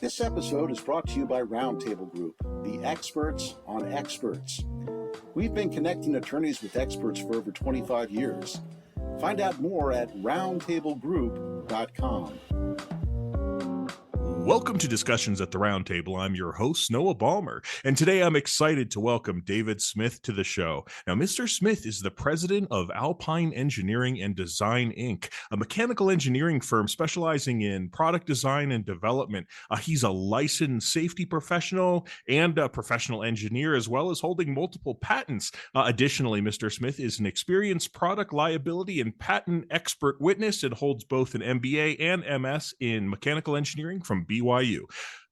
This episode is brought to you by Roundtable Group, the experts on experts. We've been connecting attorneys with experts for over 25 years. Find out more at roundtablegroup.com. Welcome to Discussions at the Roundtable. I'm your host, Noah Ballmer, and today I'm excited to welcome David Smith to the show. Now, Mr. Smith is the president of Alpine Engineering and Design, Inc., a mechanical engineering firm specializing in product design and development. He's a licensed safety professional and a professional engineer, as well as holding multiple patents. Additionally, Mr. Smith is an experienced product liability and patent expert witness and holds both an MBA and MS in mechanical engineering from BYU.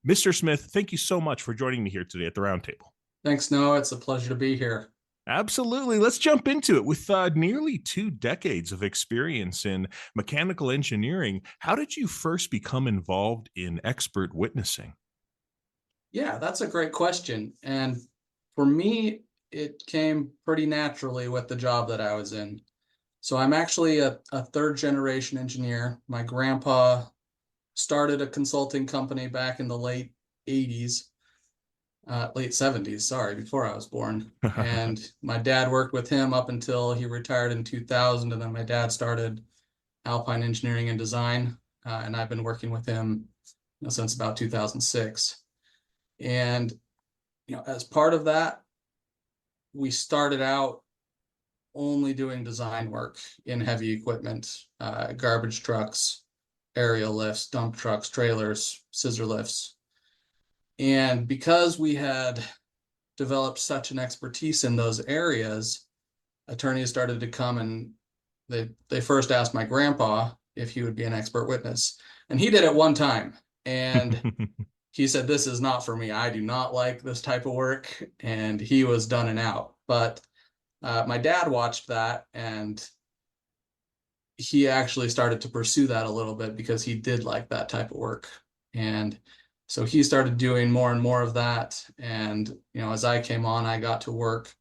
Mr. Smith, thank you so much for joining me here today at the Roundtable. Thanks, Noah. It's a pleasure to be here. Absolutely. Let's jump into it. With nearly 2 decades of experience in mechanical engineering, how did you first become involved in expert witnessing? Yeah, that's a great question. And for me, it came pretty naturally with the job that I was in. So I'm actually a third-generation engineer. My grandpa started a consulting company back in the late 70s, before I was born. And my dad worked with him up until he retired in 2000. And then my dad started Alpine Engineering and Design. And I've been working with him since about 2006. And, as part of that, we started out only doing design work in heavy equipment, garbage trucks, aerial lifts, dump trucks, trailers, scissor lifts. And because we had developed such an expertise in those areas, attorneys started to come and they first asked my grandpa if he would be an expert witness. And he did it one time. And he said, "This is not for me. I do not like this type of work." And he was done and out. But my dad watched that, and he actually started to pursue that a little bit because he did like that type of work. And so he started doing more and more of that. And, as I came on, I got to work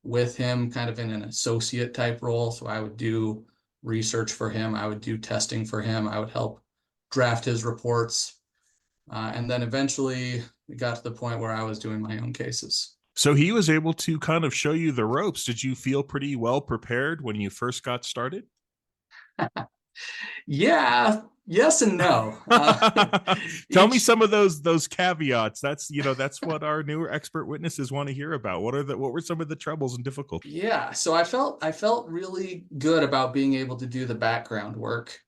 with him kind of in an associate type role. So I would do research for him. I would do testing for him. I would help draft his reports. And then eventually it got to the point where I was doing my own cases. So he was able to kind of show you the ropes. Did you feel pretty well prepared when you first got started? Yeah, yes and no. Tell me some of those caveats. That's what our newer expert witnesses want to hear about. What were some of the troubles and difficulties? Yeah, so I felt really good about being able to do the background work.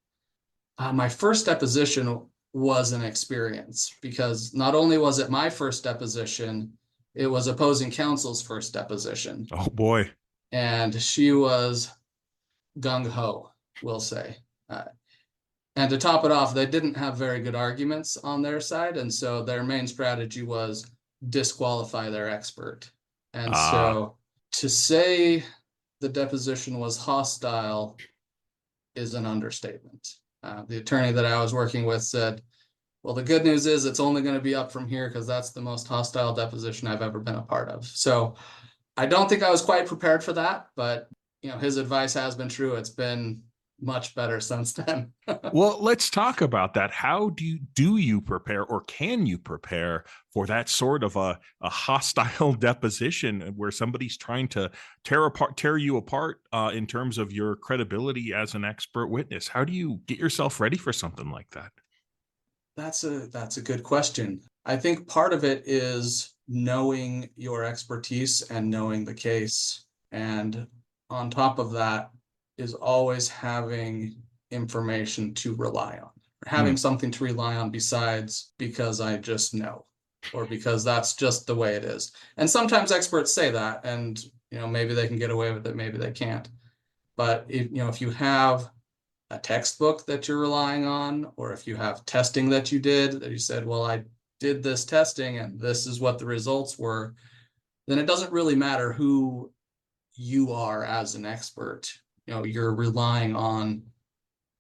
My first deposition was an experience because not only was it my first deposition, it was opposing counsel's first deposition. Oh boy. And she was gung-ho, we'll say. And to top it off, they didn't have very good arguments on their side. And so their main strategy was disqualify their expert. And so to say the deposition was hostile is an understatement. The attorney that I was working with said, "Well, the good news is it's only going to be up from here because that's the most hostile deposition I've ever been a part of." So I don't think I was quite prepared for that, but his advice has been true. It's been much better since then. Well, let's talk about that. How do you prepare, or can you prepare for that sort of a hostile deposition where somebody's trying to tear you apart in terms of your credibility as an expert witness? How do you get yourself ready for something like that? That's a good question. I think part of it is knowing your expertise and knowing the case. And on top of that is always having information to rely on, or having something to rely on besides because I just know, or because that's just the way it is. And sometimes experts say that, and maybe they can get away with it, maybe they can't. But if you have a textbook that you're relying on, or if you have testing that you did, that you said, "Well, I did this testing and this is what the results were," then it doesn't really matter who you are as an expert. You're relying on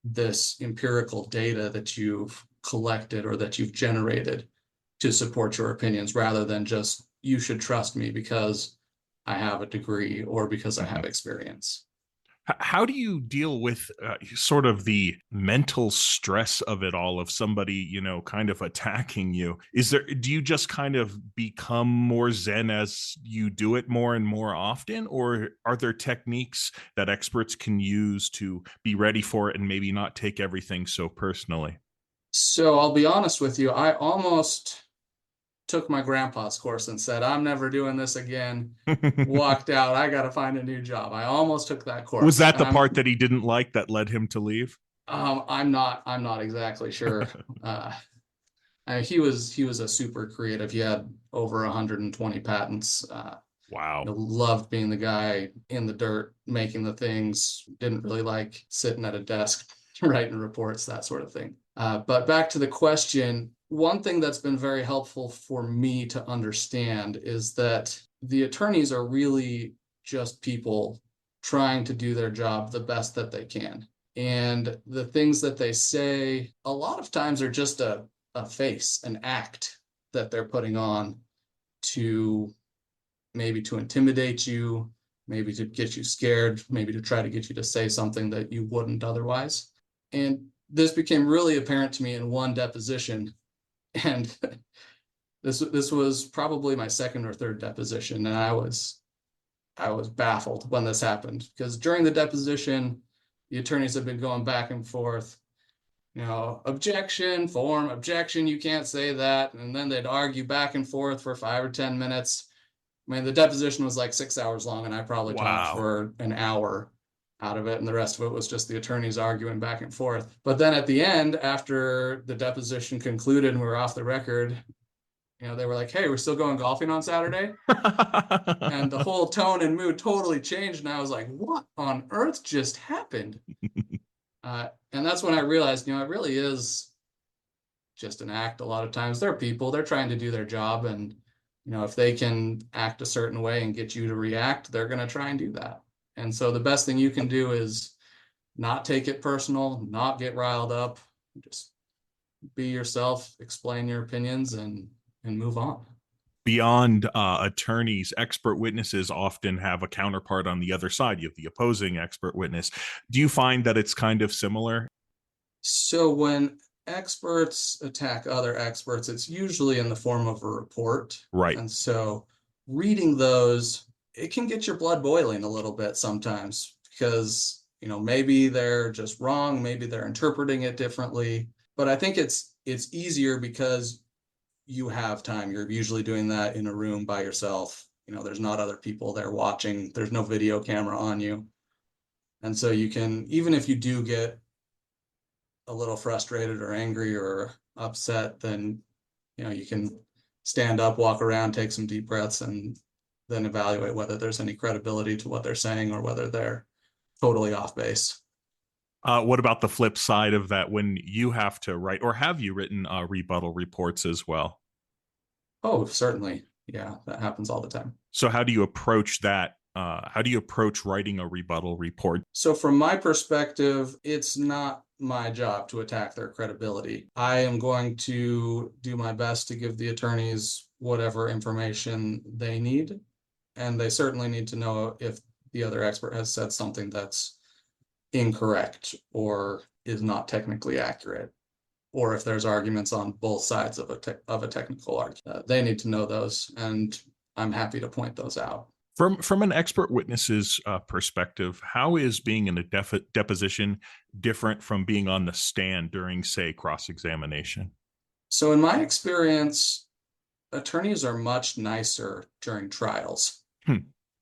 this empirical data that you've collected or that you've generated to support your opinions, rather than just, "You should trust me because I have a degree or because I have experience." How do you deal with sort of the mental stress of it all, of somebody, kind of attacking you? Do you just kind of become more zen as you do it more and more often? Or are there techniques that experts can use to be ready for it and maybe not take everything so personally? So I'll be honest with you, I almost took my grandpa's course and said, I'm never doing this again. Walked out. I got to find a new job. I almost took that Was course. that And the part that he didn't like that led him to leave? I'm not exactly sure. Uh, he was a super creative. He had over 120 patents. Wow. Loved being the guy in the dirt, making the things, didn't really like sitting at a desk writing reports, that sort of thing. But back to the question, one thing that's been very helpful for me to understand is that the attorneys are really just people trying to do their job the best that they can. And the things that they say, a lot of times are just a face, an act that they're putting on to maybe to intimidate you, maybe to get you scared, maybe to try to get you to say something that you wouldn't otherwise. And this became really apparent to me in one deposition. And this was probably my second or third deposition, and I was baffled when this happened, because during the deposition, the attorneys have been going back and forth, objection, form, objection, you can't say that. And then they'd argue back and forth for 5 or 10 minutes. I mean, the deposition was like 6 hours long, and I probably talked for an hour out of it, and the rest of it was just the attorneys arguing back and forth. But then at the end, after the deposition concluded and we were off the record, they were like, "Hey, we're still going golfing on Saturday?" And the whole tone and mood totally changed, and I was like, "What on earth just happened?" And that's when I realized, it really is just an act. A lot of times they're people, they're trying to do their job, and if they can act a certain way and get you to react, they're going to try and do that. And so the best thing you can do is not take it personal, not get riled up, just be yourself, explain your opinions, and move on. Beyond attorneys, expert witnesses often have a counterpart on the other side. You have the opposing expert witness. Do you find that it's kind of similar? So when experts attack other experts, it's usually in the form of a report. Right. And so reading those, it can get your blood boiling a little bit sometimes, because, maybe they're just wrong, maybe they're interpreting it differently. But I think it's easier because you have time. You're usually doing that in a room by yourself. There's not other people there watching. There's no video camera on you. And so you can, even if you do get a little frustrated or angry or upset, then, you can stand up, walk around, take some deep breaths, and then evaluate whether there's any credibility to what they're saying or whether they're totally off base. What about the flip side of that, when you have to write, or have you written rebuttal reports as well? Oh, certainly. Yeah, that happens all the time. So how do you approach that? How do you approach writing a rebuttal report? So from my perspective, it's not my job to attack their credibility. I am going to do my best to give the attorneys whatever information they need. And they certainly need to know if the other expert has said something that's incorrect or is not technically accurate, or if there's arguments on both sides of a technical argument. They need to know those, and I'm happy to point those out. From an expert witness's perspective, how is being in a deposition different from being on the stand during, say, cross-examination? So in my experience, attorneys are much nicer during trials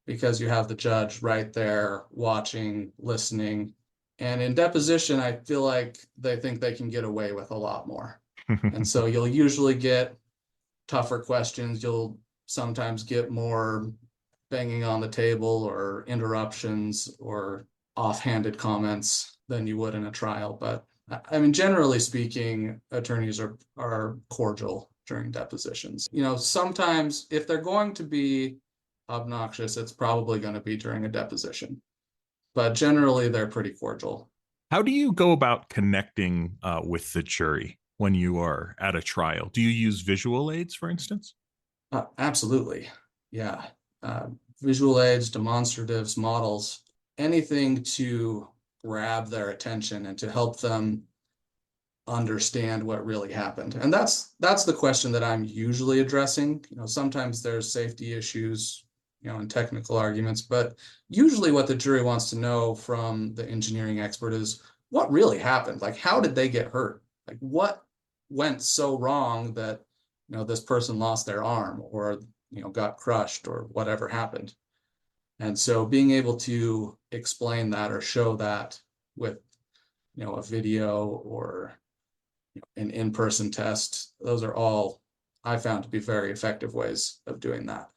because you have the judge right there watching, listening. And in deposition, I feel like they think they can get away with a lot more. And so you'll usually get tougher questions. You'll sometimes get more banging on the table or interruptions or offhanded comments than you would in a trial. But I mean, generally speaking, attorneys are cordial during depositions. Sometimes if they're going to be obnoxious, it's probably going to be during a deposition. But generally, they're pretty cordial. How do you go about connecting with the jury when you are at a trial? Do you use visual aids, for instance? Absolutely. Yeah. Visual aids, demonstratives, models. anything to grab their attention and to help them understand what really happened. And that's the question that I'm usually addressing. Sometimes there's safety issues, and technical arguments, but usually what the jury wants to know from the engineering expert is what really happened. Like, how did they get hurt? Like, what went so wrong that, this person lost their arm or, got crushed or whatever happened. And so being able to explain that or show that with, a video or an in-person test, those are all I found to be very effective ways of doing that.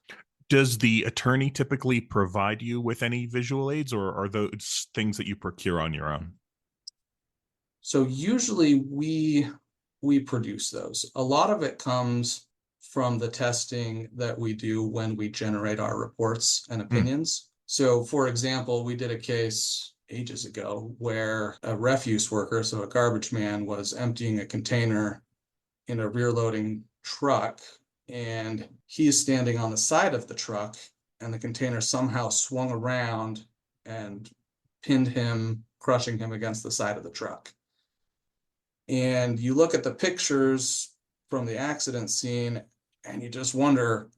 Does the attorney typically provide you with any visual aids, or are those things that you procure on your own? So usually we produce those. A lot of it comes from the testing that we do when we generate our reports and opinions. So for example, we did a case ages ago where a refuse worker, so a garbage man, was emptying a container in a rear loading truck, and he's standing on the side of the truck, and the container somehow swung around and pinned him, crushing him against the side of the truck. And you look at the pictures from the accident scene and you just wonder,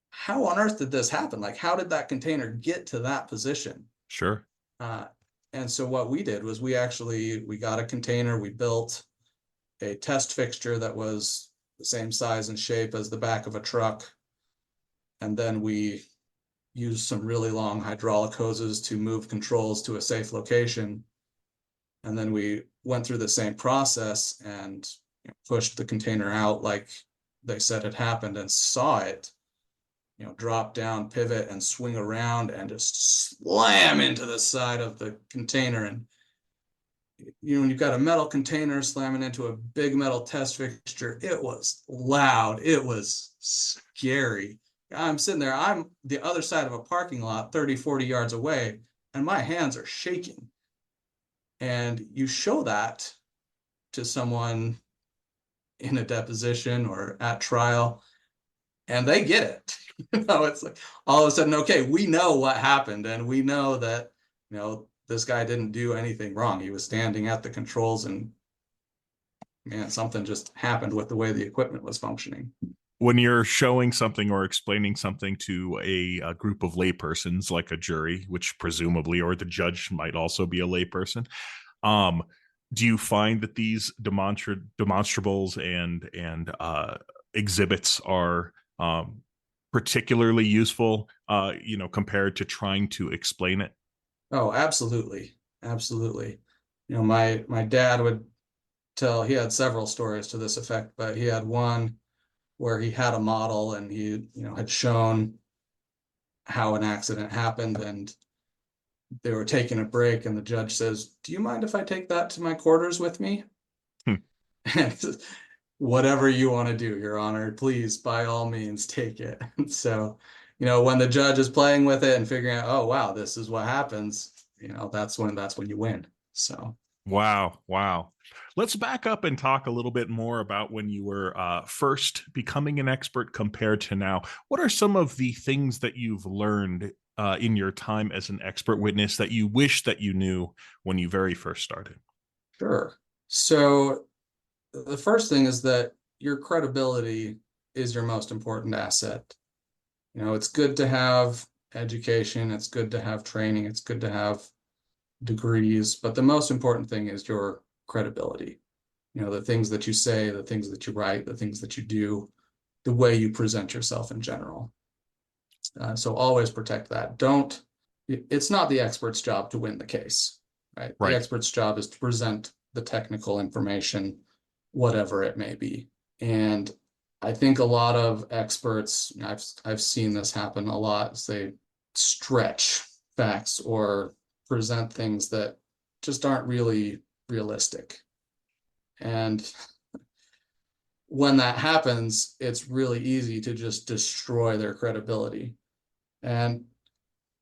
how on earth did this happen? Like, how did that container get to that position? Sure. And so what we did was we got a container, we built a test fixture that was the same size and shape as the back of a truck. And then we used some really long hydraulic hoses to move controls to a safe location. And then we went through the same process and pushed the container out like they said it happened, and saw it, drop down, pivot, and swing around and just slam into the side of the container. And when you've got a metal container slamming into a big metal test fixture, it was loud. It was scary. I'm sitting there, I'm the other side of a parking lot, 30, 40 yards away, and my hands are shaking. And you show that to someone in a deposition or at trial, and they get it. It's like all of a sudden, okay, we know what happened, and we know that, this guy didn't do anything wrong. He was standing at the controls, and man, something just happened with the way the equipment was functioning. When you're showing something or explaining something to a group of laypersons, like a jury, which presumably, or the judge might also be a layperson, do you find that these demonstrables and exhibits are particularly useful, compared to trying to explain it? Oh, absolutely. Absolutely. My dad would tell, he had several stories to this effect, but he had one where he had a model and he, had shown how an accident happened, and they were taking a break, and the judge says, "Do you mind if I take that to my quarters with me?" And whatever you want to do, Your Honor, please, by all means, take it. And so, when the judge is playing with it and figuring out, oh, wow, this is what happens, that's when you win. So. Wow. Let's back up and talk a little bit more about when you were first becoming an expert compared to now. What are some of the things that you've learned in your time as an expert witness that you wish that you knew when you very first started? Sure. So the first thing is that your credibility is your most important asset. It's good to have education, it's good to have training, it's good to have degrees, but the most important thing is your credibility. The things that you say, the things that you write, the things that you do, the way you present yourself in general. So always protect that. It's not the expert's job to win the case, right? The expert's job is to present the technical information, whatever it may be. And I think a lot of experts, I've seen this happen a lot, is they stretch facts or present things that just aren't really realistic. And when that happens, it's really easy to just destroy their credibility. And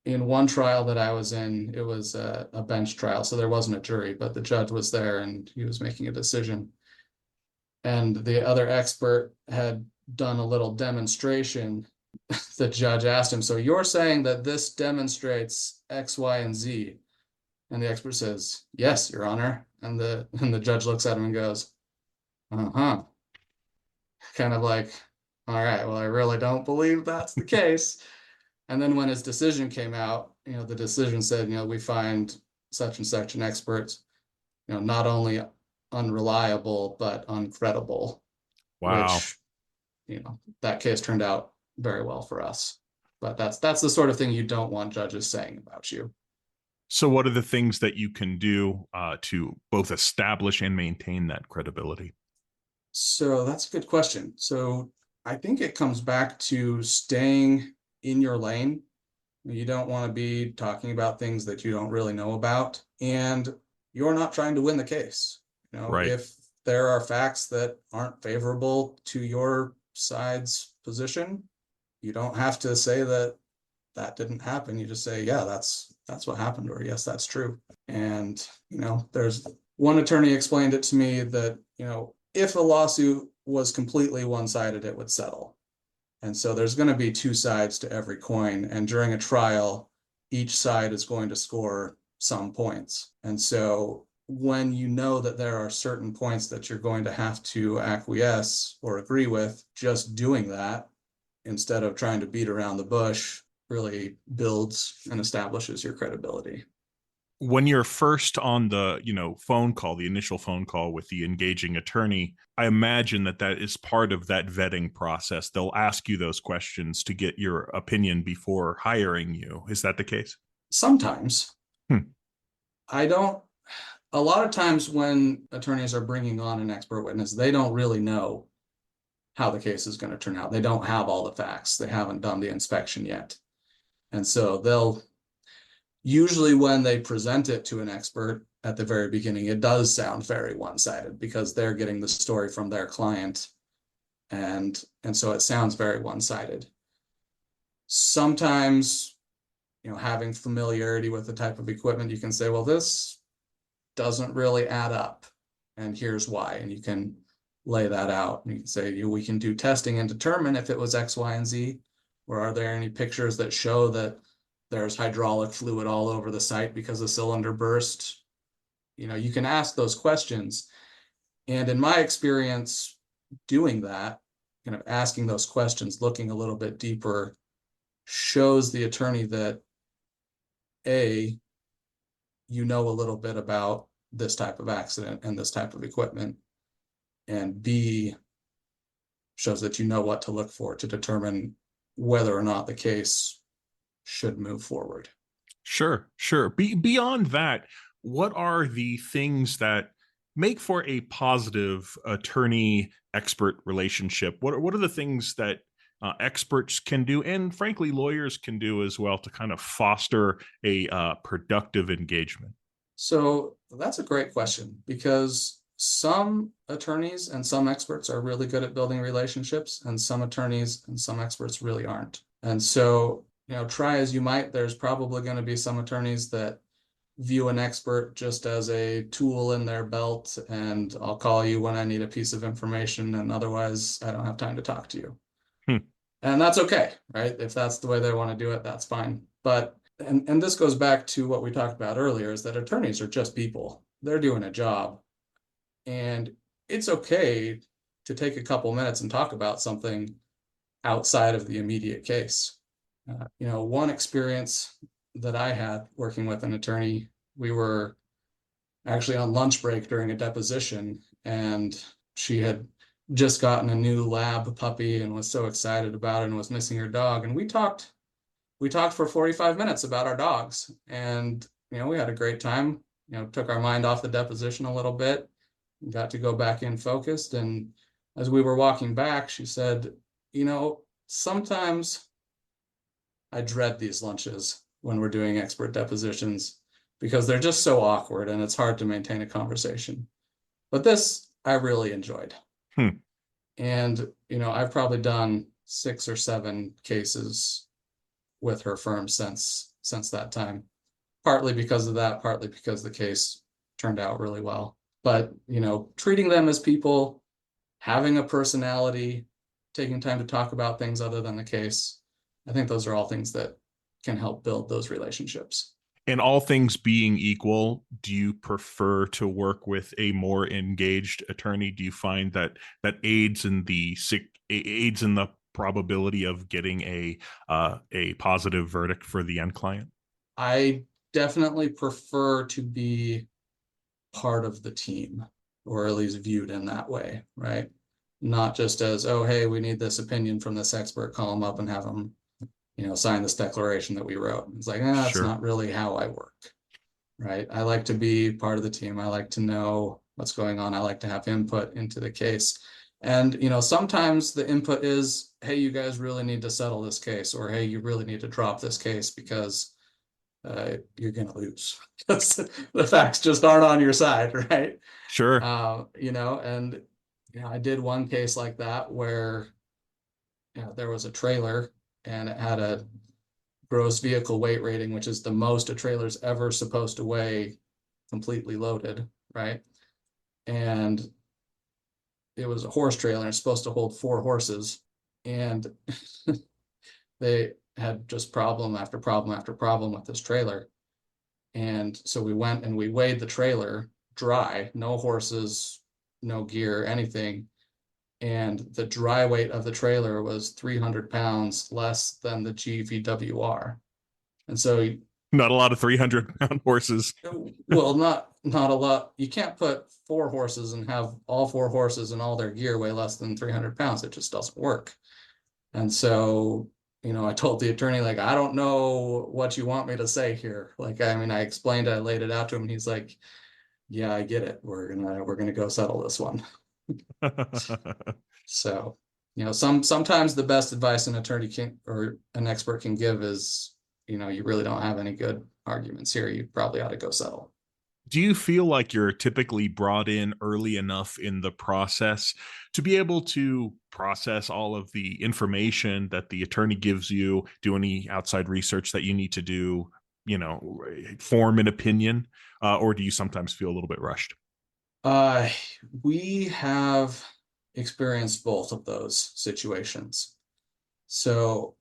in one trial that I was in, it was a bench trial, so there wasn't a jury, but the judge was there and he was making a decision. And the other expert had done a little demonstration the judge asked him, so you're saying that this demonstrates X, Y, and Z? And the expert says, yes, Your Honor. And the judge looks at him and goes, uh-huh. Kind of like, all right, well, I really don't believe that's the case. And then when his decision came out, the decision said, we find such and such an expert, not only unreliable, but uncredible, Wow. which, that case turned out very well for us. But that's the sort of thing you don't want judges saying about you. So what are the things that you can do to both establish and maintain that credibility? So that's a good question. So I think it comes back to staying in your lane. You don't want to be talking about things that you don't really know about, and you're not trying to win the case. Right. If there are facts that aren't favorable to your side's position, you don't have to say that didn't happen. You just say, yeah, that's what happened, or yes, that's true. And, there's one attorney explained it to me that, if a lawsuit was completely one-sided, it would settle. And so there's going to be two sides to every coin. And during a trial, each side is going to score some points. And so when you know that there are certain points that you're going to have to acquiesce or agree with, just doing that instead of trying to beat around the bush really builds and establishes your credibility. When you're first on the phone call, the initial phone call with the engaging attorney, I imagine that is part of that vetting process. They'll ask you those questions to get your opinion before hiring you. Is that the case? Sometimes. A lot of times when attorneys are bringing on an expert witness, they don't really know how the case is going to turn out. They don't have all the facts. They haven't done the inspection yet. And so usually when they present it to an expert at the very beginning, it does sound very one-sided because they're getting the story from their client. And so it sounds very one-sided. Sometimes, having familiarity with the type of equipment, you can say, well, this doesn't really add up, and here's why. And you can lay that out. And you can say, we can do testing and determine if it was X, Y, and Z, or are there any pictures that show that there's hydraulic fluid all over the site because the cylinder burst? You can ask those questions. And in my experience doing that, kind of asking those questions, looking a little bit deeper, shows the attorney that A, you know a little bit about this type of accident and this type of equipment, and B, shows that you know what to look for to determine whether or not the case should move forward. Sure. Beyond that, what are the things that make for a positive attorney-expert relationship? What are the things that experts can do, and frankly, lawyers can do as well, to kind of foster a productive engagement? So that's a great question, because some attorneys and some experts are really good at building relationships, and some attorneys and some experts really aren't. And so, try as you might, there's probably going to be some attorneys that view an expert just as a tool in their belt, and I'll call you when I need a piece of information, and otherwise I don't have time to talk to you. And that's okay, right? If that's the way they want to do it, that's fine. But and this goes back to what we talked about earlier, is that attorneys are just people. They're doing a job. And it's okay to take a couple minutes and talk about something outside of the immediate case. One experience that I had working with an attorney, we were actually on lunch break during a deposition, and she had just gotten a new lab puppy and was so excited about it and was missing her dog. And we talked for 45 minutes about our dogs, and we had a great time. Took our mind off the deposition a little bit, got to go back in focused. And as we were walking back, she said, sometimes I dread these lunches when we're doing expert depositions because they're just so awkward and it's hard to maintain a conversation. But this I really enjoyed. And, I've probably done 6 or 7 cases with her firm since that time, partly because of that, partly because the case turned out really well. But, treating them as people, having a personality, taking time to talk about things other than the case. I think those are all things that can help build those relationships. And all things being equal, do you prefer to work with a more engaged attorney? Do you find that aids in the probability of getting a positive verdict for the end client? I definitely prefer to be part of the team, or at least viewed in that way, right? Not just as, oh, hey, we need this opinion from this expert, call them up and have them, sign this declaration that we wrote. It's like, that's Sure. not really how I work, right? I like to be part of the team. I like to know what's going on. I like to have input into the case. And, sometimes the input is, hey, you guys really need to settle this case, or hey, you really need to drop this case because you're going to lose. The facts just aren't on your side, right? Sure. And I did one case like that where there was a trailer and it had a gross vehicle weight rating, which is the most a trailer's ever supposed to weigh completely loaded, right? And it was a horse trailer and it's supposed to hold 4 horses. And they had just problem after problem after problem with this trailer. And so we went and we weighed the trailer dry, no horses, no gear, anything. And the dry weight of the trailer was 300 pounds less than the GVWR. And so, Not a lot of 300-pound horses. well, not a lot. You can't put 4 horses and have all 4 horses and all their gear weigh less than 300 pounds. It just doesn't work. And so, I told the attorney, like, I don't know what you want me to say here. Like, I explained, I laid it out to him, and he's like, yeah, I get it. We're gonna go settle this one. So, sometimes the best advice an attorney can, or an expert can give is, you really don't have any good arguments here. You probably ought to go settle. Do you feel like you're typically brought in early enough in the process to be able to process all of the information that the attorney gives you, do any outside research that you need to do, form an opinion, or do you sometimes feel a little bit rushed? We have experienced both of those situations. So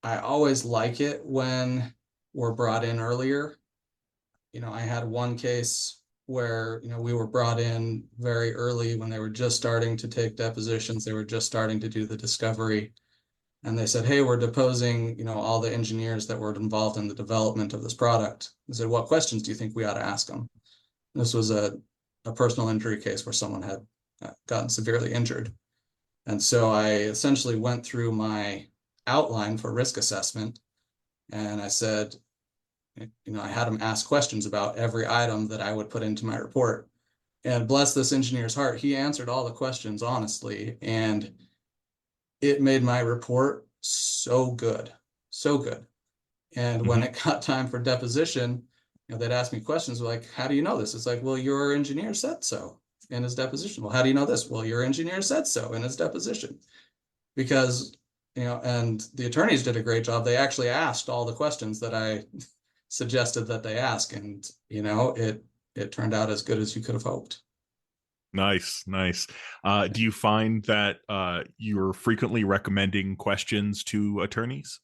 I always like it when we're brought in earlier. I had one case where, we were brought in very early when they were just starting to take depositions. They were just starting to do the discovery. And they said, hey, we're deposing, all the engineers that were involved in the development of this product. I said, what questions do you think we ought to ask them? This was a personal injury case where someone had gotten severely injured. And so I essentially went through my outline for risk assessment. And I said, I had him ask questions about every item that I would put into my report. And bless this engineer's heart, he answered all the questions honestly. And it made my report so good, so good. And when it got time for deposition, they'd ask me questions like, how do you know this? It's like, well, your engineer said so in his deposition. Well, how do you know this? Well, your engineer said so in his deposition. Because, and the attorneys did a great job. They actually asked all the questions that I suggested that they ask. And, it turned out as good as you could have hoped. Nice. Do you find that you're frequently recommending questions to attorneys?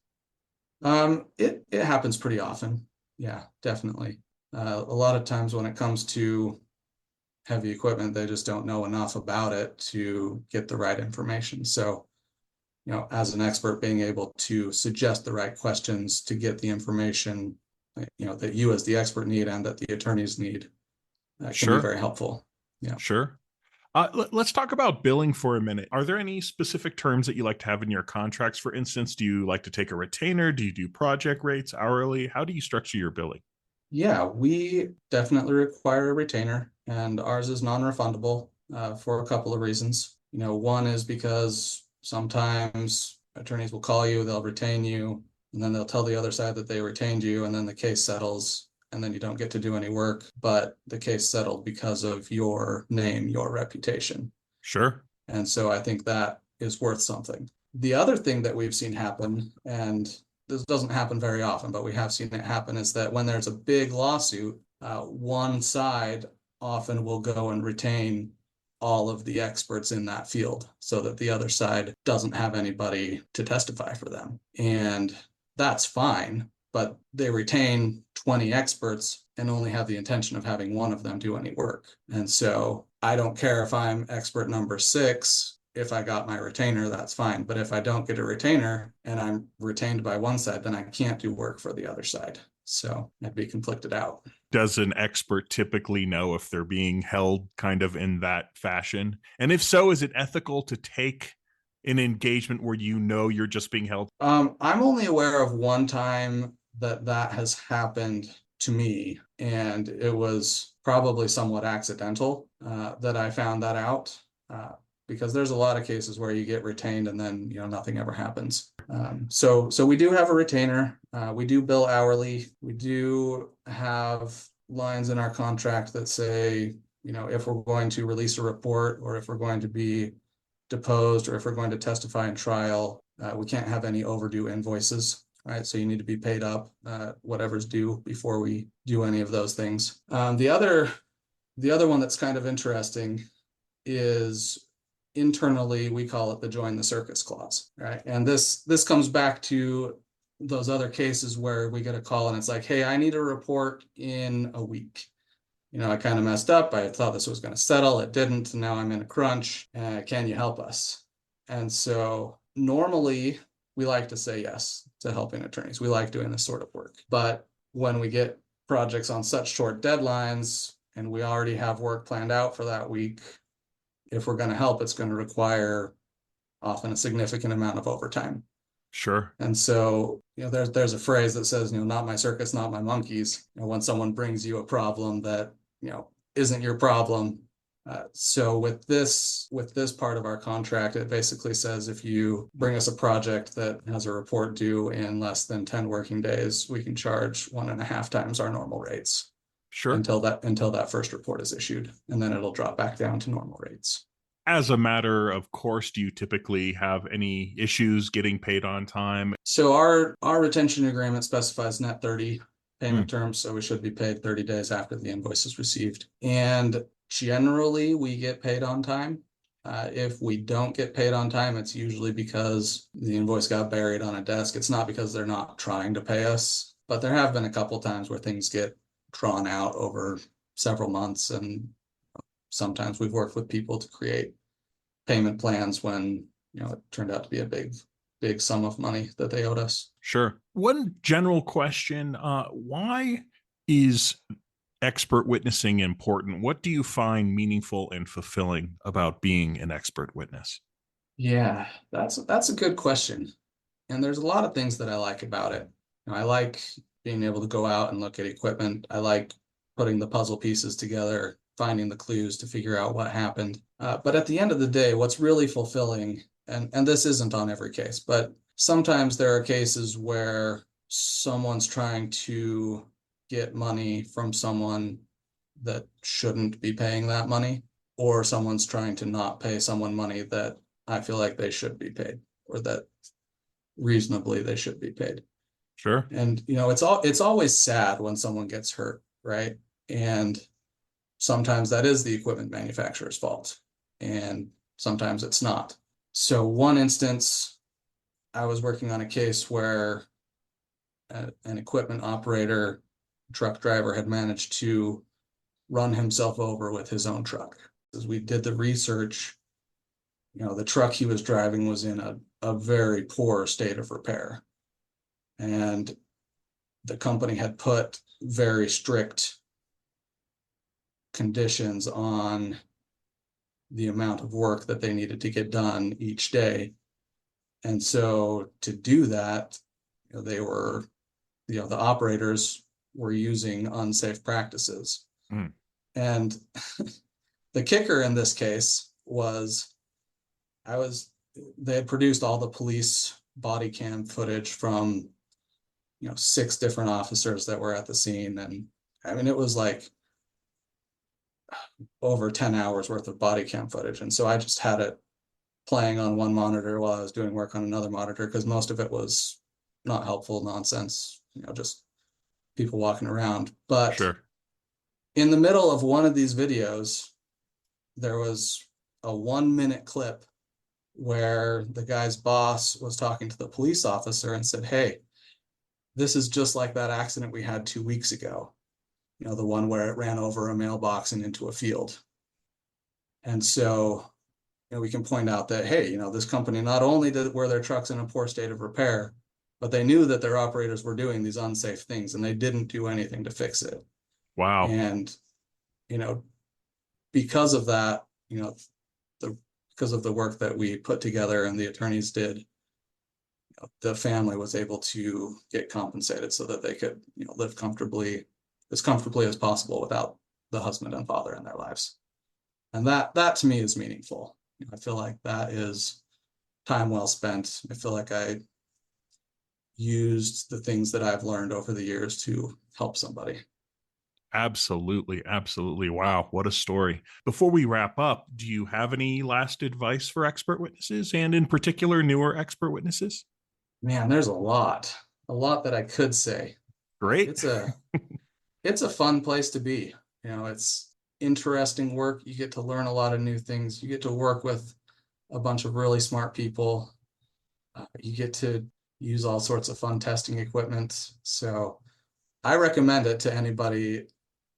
It happens pretty often. Yeah, definitely. A lot of times when it comes to heavy equipment, they just don't know enough about it to get the right information. So, as an expert, being able to suggest the right questions to get the information, that you as the expert need and that the attorneys need, can be very helpful. Yeah. Sure. Let's talk about billing for a minute. Are there any specific terms that you like to have in your contracts? For instance, do you like to take a retainer? Do you do project rates, hourly? How do you structure your billing? Yeah, we definitely require a retainer, and ours is non-refundable for a couple of reasons. One is because sometimes attorneys will call you, they'll retain you, and then they'll tell the other side that they retained you, and then the case settles, and then you don't get to do any work, but the case settled because of your name, your reputation. Sure. And so I think that is worth something. The other thing that we've seen happen, and this doesn't happen very often, but we have seen it happen, is that when there's a big lawsuit, one side often will go and retain all of the experts in that field so that the other side doesn't have anybody to testify for them. And that's fine, but they retain 20 experts and only have the intention of having one of them do any work. And so I don't care if I'm expert number 6. If I got my retainer, that's fine. But if I don't get a retainer and I'm retained by one side, then I can't do work for the other side. So I'd be conflicted out. Does an expert typically know if they're being held kind of in that fashion? And if so, is it ethical to take an engagement where you know you're just being held? I'm only aware of one time that has happened to me, and it was probably somewhat accidental that I found that out. Because there's a lot of cases where you get retained and then nothing ever happens. So we do have a retainer. We do bill hourly. We do have lines in our contract that say, if we're going to release a report, or if we're going to be deposed, or if we're going to testify in trial, we can't have any overdue invoices. Right, so you need to be paid up whatever's due before we do any of those things. The other one that's kind of interesting is, internally we call it the join the circus clause, right? And this comes back to those other cases where we get a call and it's like, hey, I need a report in a week. I kind of messed up. I thought this was going to settle. It didn't. And now I'm in a crunch. Can you help us? And so normally we like to say yes to helping attorneys. We like doing this sort of work. But when we get projects on such short deadlines and we already have work planned out for that week, if we're going to help, it's going to require often a significant amount of overtime. Sure. And so, there's a phrase that says, not my circus, not my monkeys. When someone brings you a problem that, isn't your problem. So with this part of our contract, it basically says if you bring us a project that has a report due in less than 10 working days, we can charge 1.5 times our normal rates. Sure. Until that first report is issued, and then it'll drop back down to normal rates. As a matter of course, do you typically have any issues getting paid on time? So our retention agreement specifies net 30 payment terms, so we should be paid 30 days after the invoice is received. And generally, we get paid on time. If we don't get paid on time, it's usually because the invoice got buried on a desk. It's not because they're not trying to pay us, but there have been a couple times where things get drawn out over several months, and sometimes we've worked with people to create payment plans when it turned out to be a big sum of money that they owed us. Sure. One general question, why is expert witnessing important? What do you find meaningful and fulfilling about being an expert witness? Yeah, that's a good question. And there's a lot of things that I like about it. I like being able to go out and look at equipment. I like putting the puzzle pieces together, finding the clues to figure out what happened. But at the end of the day, what's really fulfilling, and this isn't on every case, but sometimes there are cases where someone's trying to get money from someone that shouldn't be paying that money, or someone's trying to not pay someone money that I feel like they should be paid, or that reasonably they should be paid. Sure. And it's always sad when someone gets hurt, right? And sometimes that is the equipment manufacturer's fault, and sometimes it's not. So one instance, I was working on a case where an equipment operator, truck driver, had managed to run himself over with his own truck. As we did the research, the truck he was driving was in a very poor state of repair. And the company had put very strict conditions on the amount of work that they needed to get done each day. And so to do that, they were, the operators were using unsafe practices. And the kicker in this case was they had produced all the police body cam footage from 6 different officers that were at the scene. And I mean, it was like over 10 hours worth of body cam footage. And so I just had it playing on one monitor while I was doing work on another monitor, because most of it was not helpful nonsense, just people walking around. But sure, in the middle of one of these videos, there was a 1-minute clip where the guy's boss was talking to the police officer and said, "Hey, this is just like that accident we had 2 weeks ago. The one where it ran over a mailbox and into a field." And so, we can point out that, hey, this company not only were their trucks in a poor state of repair, but they knew that their operators were doing these unsafe things and they didn't do anything to fix it. Wow. And, because of that, because of the work that we put together and the attorneys did, the family was able to get compensated so that they could, live as comfortably as possible without the husband and father in their lives. And that to me is meaningful. I feel like that is time well spent. I feel like I used the things that I've learned over the years to help somebody. Absolutely. Absolutely. Wow. What a story. Before we wrap up, do you have any last advice for expert witnesses, and in particular, newer expert witnesses? Man, there's a lot that I could say. Great. It's a fun place to be. It's interesting work. You get to learn a lot of new things. You get to work with a bunch of really smart people. You get to use all sorts of fun testing equipment. So I recommend it to anybody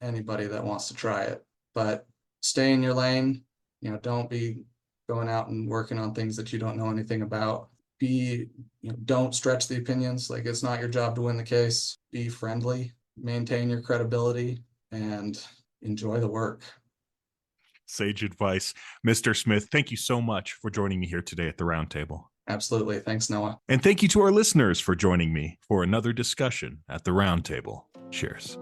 that wants to try it, but stay in your lane. Don't be going out and working on things that you don't know anything about. Don't stretch the opinions. Like, it's not your job to win the case. Be friendly, maintain your credibility, and enjoy the work. Sage advice. Mr. Smith, thank you so much for joining me here today at the Roundtable. Absolutely. Thanks, Noah. And thank you to our listeners for joining me for another discussion at the Roundtable. Cheers.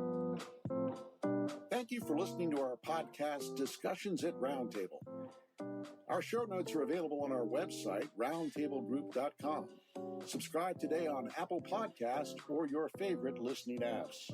Thank you for listening to our podcast, Discussions at Roundtable. Our show notes are available on our website, roundtablegroup.com. Subscribe today on Apple Podcasts or your favorite listening apps.